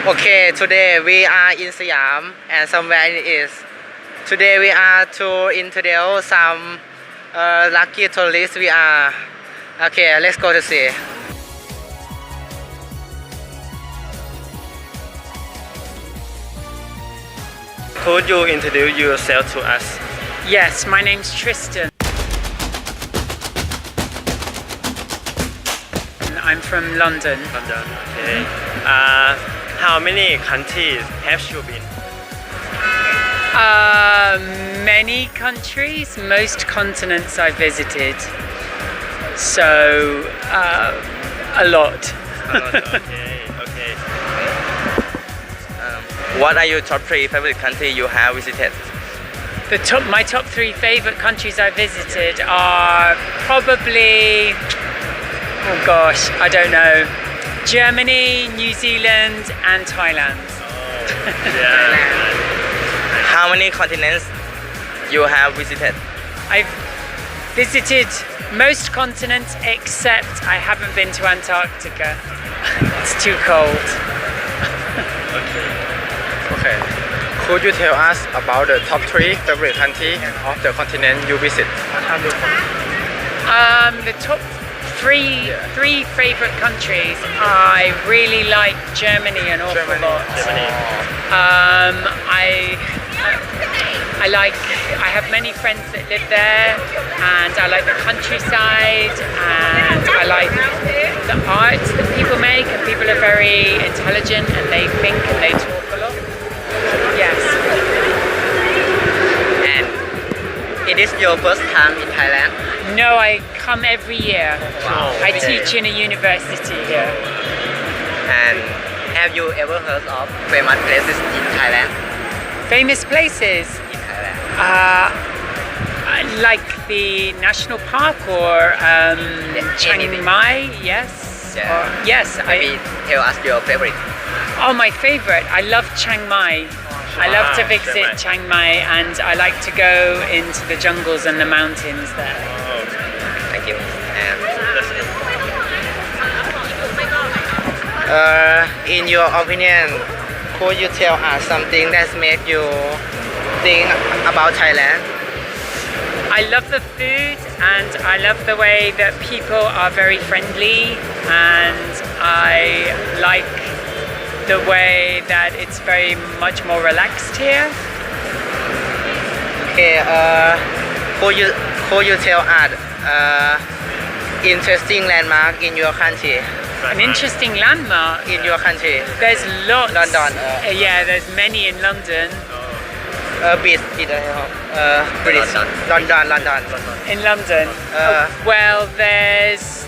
Okay, today we are in Siam and somewhere it is. Today we are to introduce some lucky tourists we are. Okay, let's go to see. Could you introduce yourself to us? Yes, my name's Tristan. I'm from London. London, okay. How many countries have you been? Many countries, most continents I visited. So, a lot. Okay. What are your top 3 favorite countries you have visited? My top 3 favorite countries I visited are probably, oh gosh, I don't know, Germany, New Zealand and Thailand. How many continents you have visited? I've visited most continents except I haven't been to Antarctica. It's too cold. Okay. Could you tell us about the top 3 favorite countries of the continent you visit? The top three favorite countries. I really like Germany an awful lot. I have many friends that live there, and I like the countryside, and I like the art that people make, and people are very intelligent and they think and they talk a lot. Yes. And it is your first time in Thailand? No, I come every year. Wow. I teach in a university here. And have you ever heard of famous places in Thailand? Famous places? In Thailand. Like the national park or Chiang Mai, yes. Yeah. Yes, Maybe tell us your favorite. Oh, my favorite. I love Chiang Mai. I love to visit Chiang Mai, and I like to go into the jungles and the mountains there. Thank you. In your opinion, could you tell us something that made you think about Thailand? I love the food, and I love the way that people are very friendly, and I like the way that it's very much more relaxed here. Okay, could you tell us interesting landmark in your country? An interesting landmark In your country? There's lots. London. Yeah, there's many in London. Beach in British. London. In London. Well, there's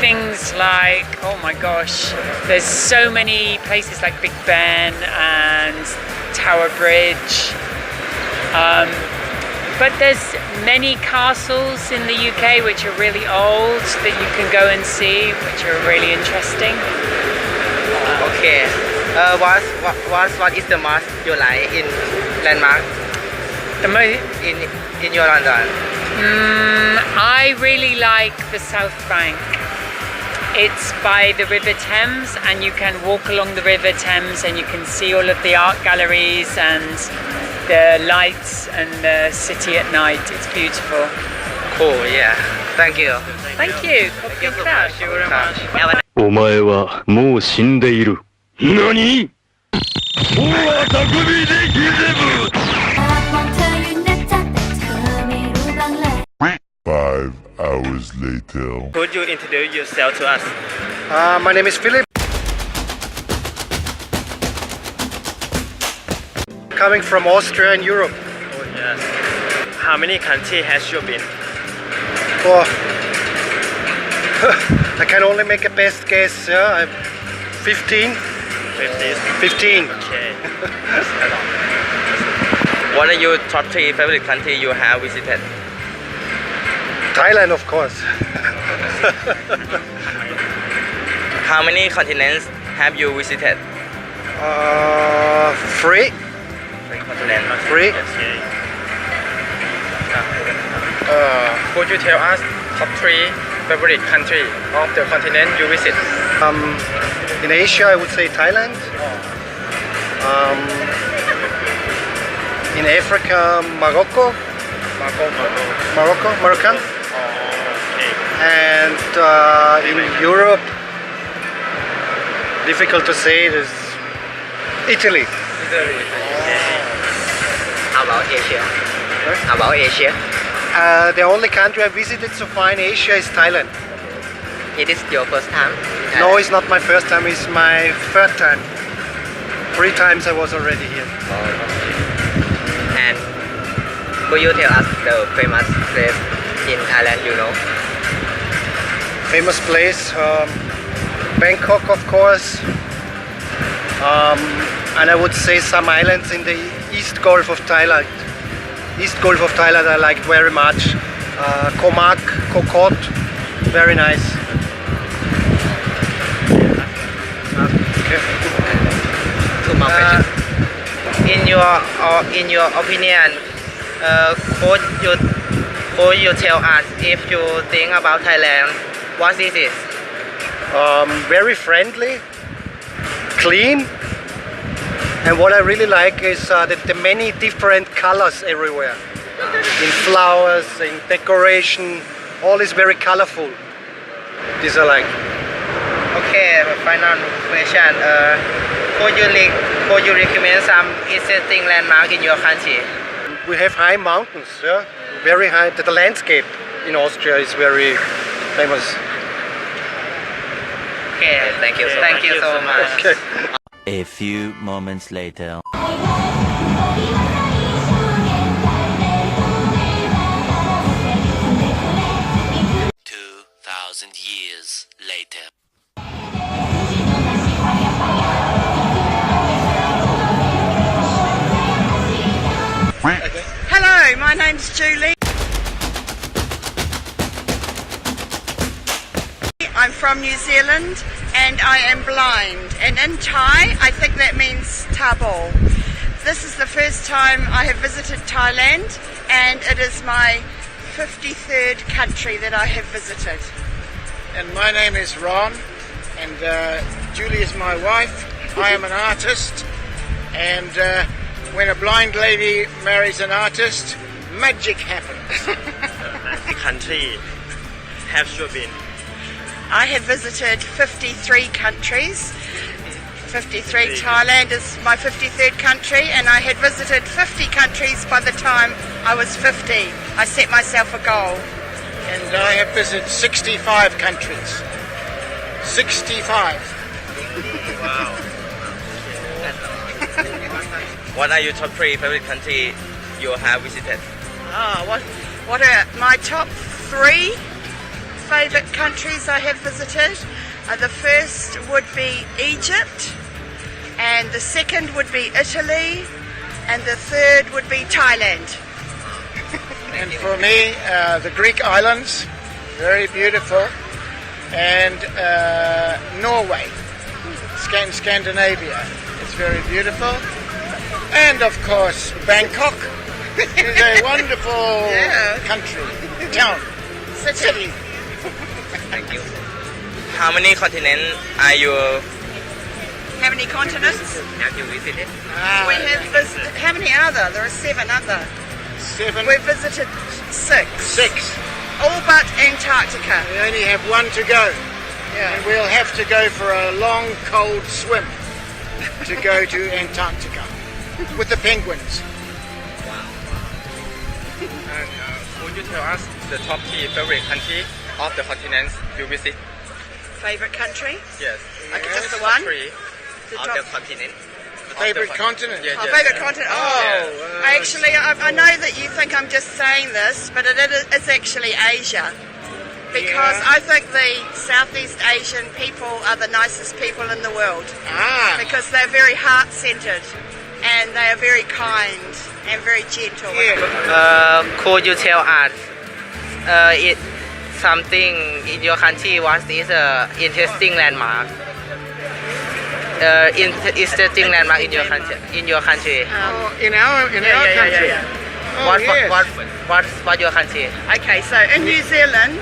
things like, oh my gosh, there's so many places like Big Ben and Tower Bridge. But there's many castles in the UK which are really old that you can go and see, which are really interesting. Okay. What is the most you like in landmark in your London? I really like the South Bank. It's by the River Thames, and you can walk along the River Thames and you can see all of the art galleries and the lights and the city at night. It's beautiful. Cool, yeah. Thank you. Thank you. Thank you very much. Have a お前はもう死んでいる。何？おわたくびでギゼブ。5 hours later. Could you introduce yourself to us? My name is Philip. Coming from Austria and Europe. Oh, yes. How many countries has you been? Oh, I can only make a best guess. I'm 15. 15. Okay. What are your top 3 favorite countries you have visited? Thailand, of course. How many continents have you visited? 3. 3 continents. 3. Okay. Could you tell us top 3 favorite country of the continent you visit? In Asia, I would say Thailand. In Africa, Morocco. Moroccan. Okay. And in Europe, difficult to say, it is Italy. How about Asia? How about Asia? The only country I visited so far in Asia is Thailand. It is your first time? No, it's not my first time, it's my third time. 3 times I was already here. And could you tell us the famous place in Thailand you know? Famous place, Bangkok of course. And I would say some islands in the East Gulf of Thailand. East Gulf of Thailand I liked very much. Komak, Kokot, very nice. Okay. Two more questions. In your opinion, could you tell us if you think about Thailand, what is it? Very friendly, clean, and what I really like is the many different colors everywhere. In flowers, in decoration, all is very colorful. This I like. Okay, final question. Could you recommend some interesting landmark in your country? We have high mountains, yeah, very high. The landscape in Austria is very famous. Okay, thank you so much. Okay. A few moments later. 2,000 years later. Hello, my name's Julie. I'm from New Zealand and I am blind. And in Thai, I think that means Tabor. This is the first time I have visited Thailand and it is my 53rd country that I have visited. And my name is Ron, and Julie is my wife. I am an artist, and when a blind lady marries an artist, magic happens. Country have you been? I have visited 53 countries. 53. Thailand is my 53rd country, and I had visited 50 countries by the time I was 50. I set myself a goal. And I have visited 65 countries. 65. Wow. What are your top 3 favorite country you have visited? What are my top 3 favourite countries I have visited? The first would be Egypt, and the second would be Italy, and the third would be Thailand. And for me, the Greek islands, very beautiful, and Norway, Scandinavia, it's very beautiful. And of course, Bangkok is a wonderful country, town, city. Thank you. How many continents are you How many continents? have you visited? We have visited. How many are there? There are 7, aren't there? 7, We've visited 6. 6. All but Antarctica. We only have 1 to go. And we'll have to go for a long, cold swim to go to Antarctica with the penguins. And could you tell us the top 3 favorite country of the continents you visit? Favourite country? Yes. Okay, just the Top one? 3. The Of top- the continent? Favorite continent? Yeah, Oh, yeah. favourite continent. Actually, I know that you think I'm just saying this, but it's actually Asia. Because I think the Southeast Asian people are the nicest people in the world. Because they're very heart-centred and they are very kind and very gentle. Could you tell us something in your country? What is a interesting landmark? Interesting landmark in your country. In our country. What your country? Okay, so in New Zealand,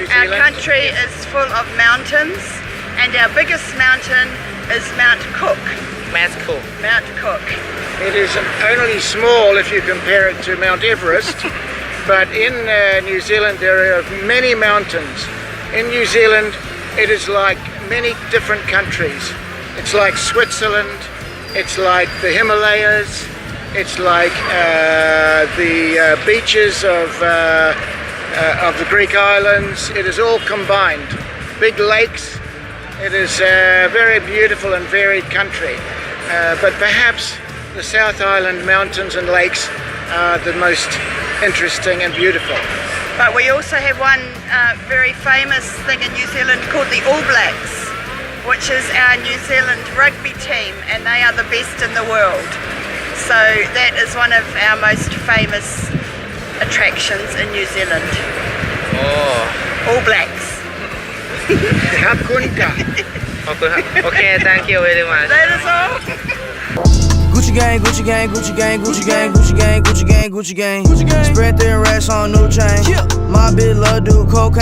New Our Zealand? country is full of mountains, and our biggest mountain is Mount Cook. That's cool. Mount Cook. It is only small if you compare it to Mount Everest, but in New Zealand there are many mountains. In New Zealand it is like many different countries. It's like Switzerland, it's like the Himalayas, it's like the beaches of the Greek islands. It is all combined. Big lakes. It is a very beautiful and varied country. But perhaps the South Island mountains and lakes are the most interesting and beautiful. But we also have one very famous thing in New Zealand called the All Blacks, which is our New Zealand rugby team, and they are the best in the world. So that is one of our most famous attractions in New Zealand. Oh. All Blacks. Hakunka. Okay, thank you very much. That is all. Gucci gang, Gucci gang, Gucci gang, Gucci gang, Gucci gang, Gucci gang, Gucci gang. Spread their racks on new chain. My bitch love do cocaine.